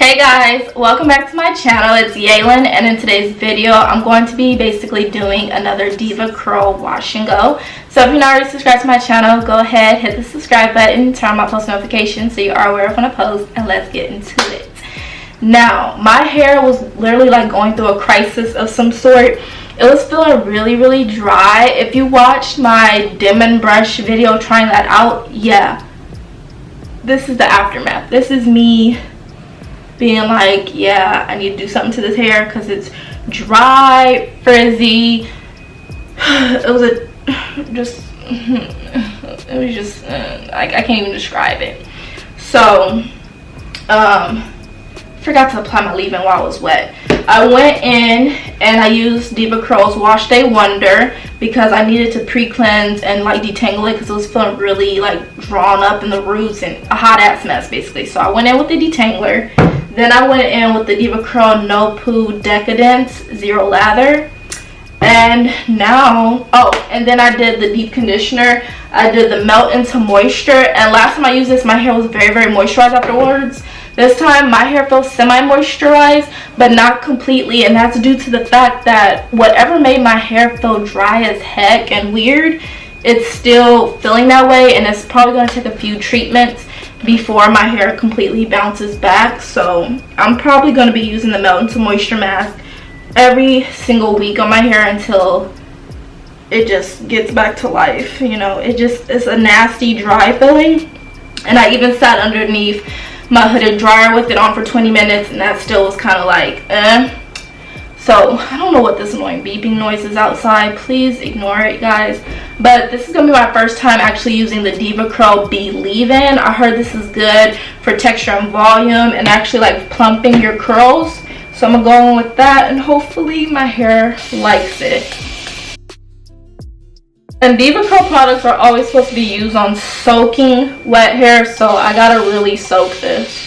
Hey guys, welcome back to my channel. It's Yalon, and in today's video I'm going to be basically doing another Deva Curl wash and go. So if you're not already subscribed to my channel, go ahead, hit the subscribe button, turn on my post notifications so you are aware of when I post, and let's get into it. Now, my hair was literally like going through a crisis of some sort. It was feeling really dry. If you watched my dim and brush video trying that out, yeah, this is the aftermath. This is me being like, yeah, I need to do something to this hair because it's dry, frizzy. It was just I can't even describe it. So forgot to apply my leave-in while it was wet. I went in and I used Deva Curl's Wash Day Wonder because I needed to pre-cleanse and like detangle it because it was feeling really like drawn up in the roots and a hot ass mess basically. So I went in with the detangler. Then I went in with the Deva Curl No Poo Decadence Zero Lather. And now, and then I did the deep conditioner. I did the Melt into Moisture. And last time I used this, my hair was very moisturized afterwards. This time my hair feels semi-moisturized, but not completely. And that's due to the fact that whatever made my hair feel dry as heck and weird, it's still feeling that way. And it's probably going to take a few treatments before my hair completely bounces back. So I'm probably going to be using the Melt into Moisture mask every single week on my hair until it just gets back to life. You know, it's a nasty dry feeling. And I even sat underneath my hooded dryer with it on for 20 minutes and that still was kind of like So I don't know what this annoying beeping noise is outside. Please ignore it, guys. But this is gonna be my first time actually using the Deva Curl Leave-In. I heard this is good for texture and volume and actually like plumping your curls. So I'm gonna go in with that and hopefully my hair likes it. And Deva Curl products are always supposed to be used on soaking wet hair, so I gotta really soak this.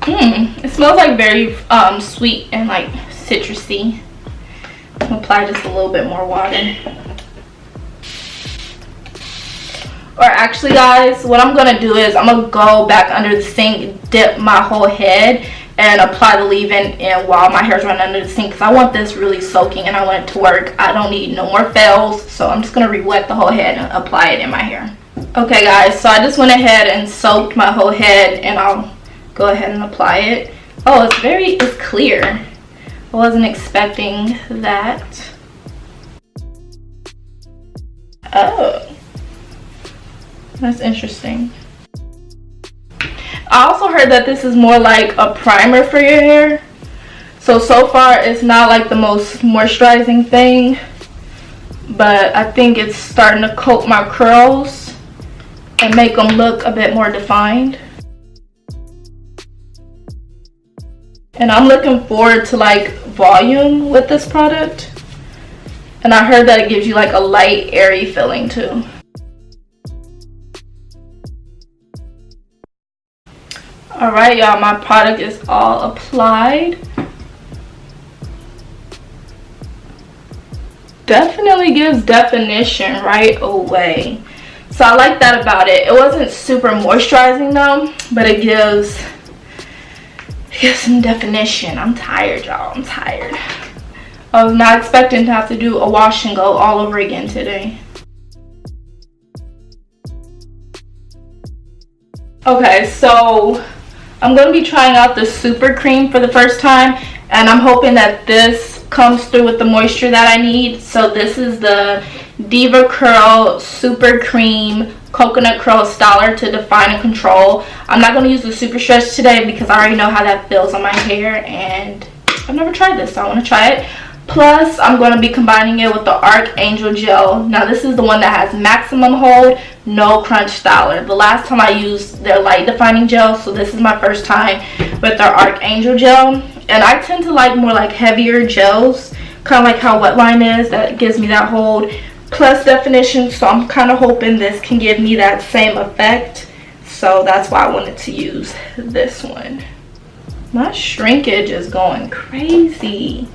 It smells like very sweet and like citrusy. I'm gonna apply just a little bit more water. Or actually guys, what I'm gonna do is I'm gonna go back under the sink, dip my whole head, and apply the leave-in while my hair's running under the sink because I want this really soaking and I want it to work. I don't need no more fails, so I'm just gonna re-wet the whole head and apply it in my hair. Okay guys, so I just went ahead and soaked my whole head and I'll go ahead and apply it. Oh, it's clear. I wasn't expecting that. Oh, that's interesting. I also heard that this is more like a primer for your hair. So far it's not like the most moisturizing thing, but I think it's starting to coat my curls and make them look a bit more defined. And I'm looking forward to like volume with this product. And I heard that it gives you like a light, airy feeling too. Alright y'all, my product is all applied. Definitely gives definition right away. So I like that about it. It wasn't super moisturizing though, but it gives some definition. I'm tired y'all, I'm tired. I was not expecting to have to do a wash and go all over again today. Okay, so I'm going to be trying out the Supercream for the first time, and I'm hoping that this comes through with the moisture that I need. So this is the Deva Curl Supercream Coconut Curl Styler to define and control. I'm not going to use the Super Stretch today because I already know how that feels on my hair, and I've never tried this, so I want to try it. Plus, I'm going to be combining it with the Archangel Gel. Now, this is the one that has maximum hold, no crunch styler. The last time I used their light defining gel, so this is my first time with their Archangel Gel. And I tend to like more like heavier gels, kind of like how Wetline is. That gives me that hold plus definition, so I'm kind of hoping this can give me that same effect. So that's why I wanted to use this one. My shrinkage is going crazy.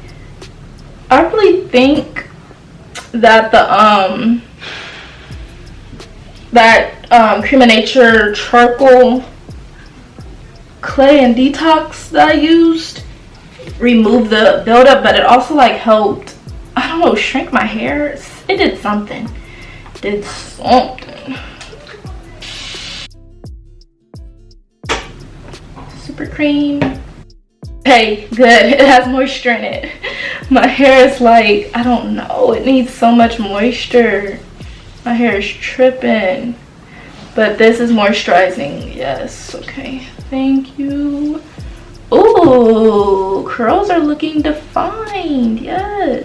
I really think that the Cream of Nature charcoal clay and detox that I used removed the buildup, but it also like helped, I don't know, shrink my hair. It did something. Supercream. Okay, good. It has moisture in it. My hair is like, I don't know, it needs so much moisture. My hair is tripping. But this is moisturizing. Yes, okay. Thank you. Ooh, curls are looking defined. Yes.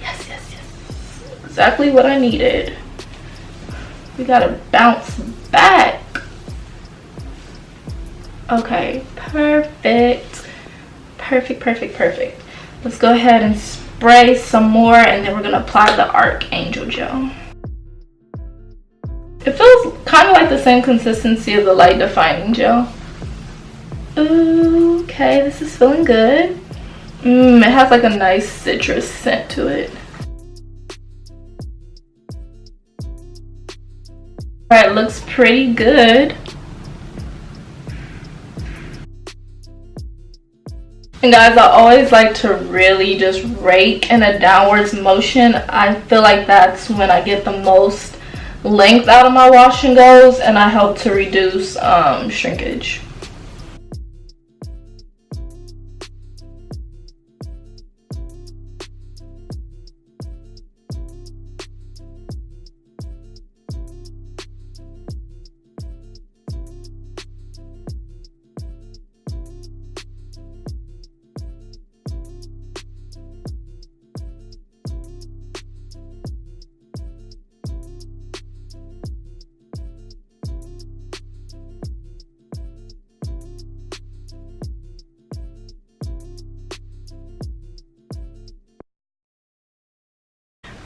Yes, yes, yes. Exactly what I needed. We gotta bounce back. Okay, perfect. Perfect, perfect, perfect. Let's go ahead and spray some more, and then we're gonna apply the Archangel gel. It feels kind of like the same consistency of the light defining gel. Okay, this is feeling good. It has like a nice citrus scent to it. Alright, looks pretty good. And guys, I always like to really just rake in a downwards motion. I feel like that's when I get the most length out of my wash and goes, and I help to reduce shrinkage.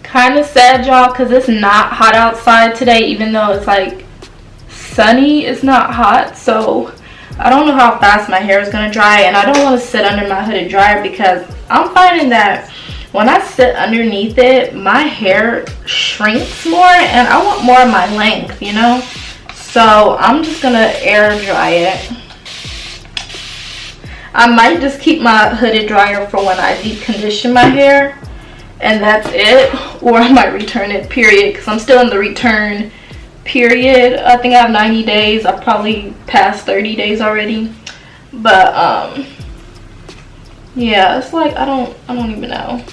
Kind of sad, y'all, because it's not hot outside today. Even though it's like sunny, it's not hot. So I don't know how fast my hair is going to dry, and I don't want to sit under my hooded dryer because I'm finding that when I sit underneath it, my hair shrinks more, and I want more of my length, you know. So I'm just going to air dry it. I might just keep my hooded dryer for when I deep condition my hair, and that's it, or I might return it, period, because I'm still in the return period. I think I have 90 days. I've probably passed 30 days already, but yeah, it's like I don't even know.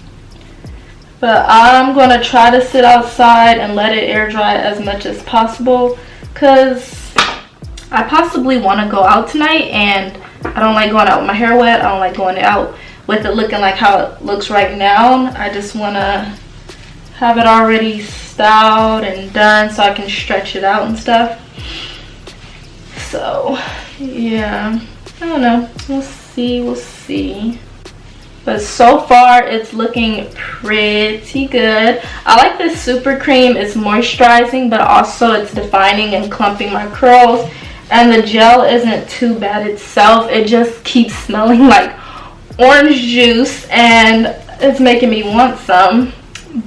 But I'm gonna try to sit outside and let it air dry as much as possible, because I possibly want to go out tonight, and I don't like going out with my hair wet. I don't like going out with it looking like how it looks right now. I just want to have it already styled and done so I can stretch it out and stuff. So yeah, I don't know, we'll see. But so far it's looking pretty good. I like this Supercream. It's moisturizing, but also it's defining and clumping my curls, and the gel isn't too bad itself. It just keeps smelling like orange juice, and it's making me want some,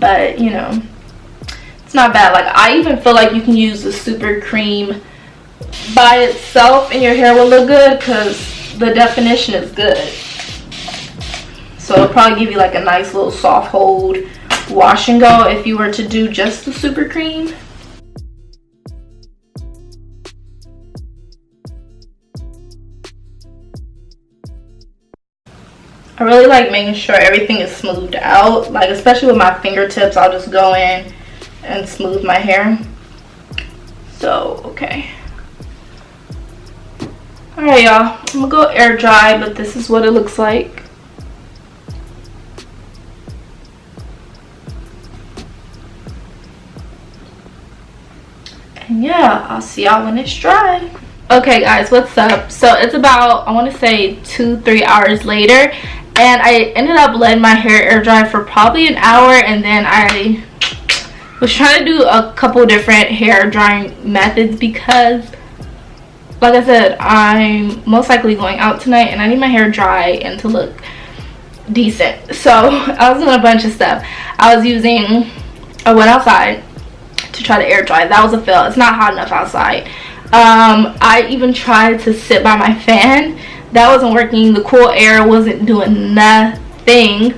but you know, it's not bad. Like, I even feel like you can use the Supercream by itself and your hair will look good, because the definition is good. So it'll probably give you like a nice little soft hold wash and go if you were to do just the Supercream. I really like making sure everything is smoothed out, like especially with my fingertips. I'll just go in and smooth my hair. So okay, all right, y'all, I'm gonna go air dry, but this is what it looks like. And yeah, I'll see y'all when it's dry. Okay guys, what's up? So it's about, I want to say 2-3 hours later, and I ended up letting my hair air dry for probably an hour, and then I was trying to do a couple different hair drying methods because, like I said, I'm most likely going out tonight and I need my hair dry and to look decent. So I was doing a bunch of stuff. I went outside to try to air dry. That was a fail. It's not hot enough outside. I even tried to sit by my fan. That wasn't working. The cool air wasn't doing nothing.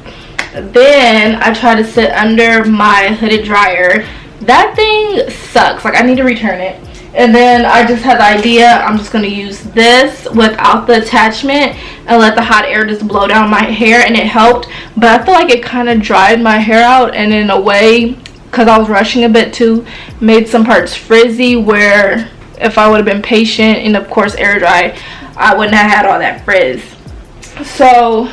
Then I tried to sit under my hooded dryer. That thing sucks. Like, I need to return it. And then I just had the idea, I'm just going to use this without the attachment and let the hot air just blow down my hair, and it helped. But I feel like it kind of dried my hair out, and in a way, because I was rushing a bit too, made some parts frizzy, where if I would have been patient and of course air dry, I wouldn't have had all that frizz. So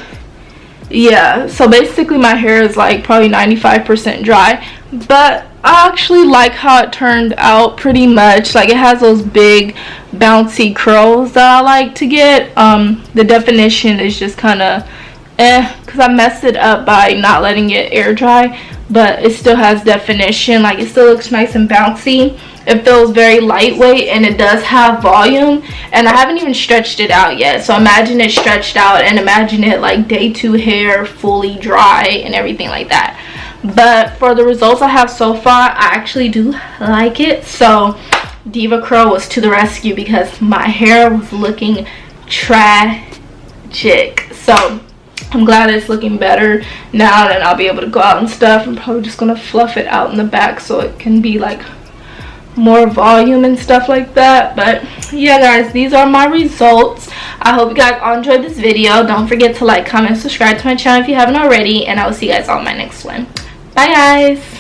yeah, so basically my hair is like probably 95% dry, but I actually like how it turned out pretty much. Like, it has those big bouncy curls that I like to get. The definition is just kind of because I messed it up by not letting it air dry, but it still has definition. Like, it still looks nice and bouncy. It feels very lightweight, and it does have volume, and I haven't even stretched it out yet. So imagine it stretched out, and imagine it like day 2 hair, fully dry and everything like that. But for the results I have so far, I actually do like it. So Deva Curl was to the rescue because my hair was looking tragic. So I'm glad it's looking better now, and I'll be able to go out and stuff. I'm probably just gonna fluff it out in the back so it can be like more volume and stuff like that. But yeah guys, these are my results. I hope you guys all enjoyed this video. Don't forget to like, comment, subscribe to my channel if you haven't already, and I will see you guys on my next one. Bye guys.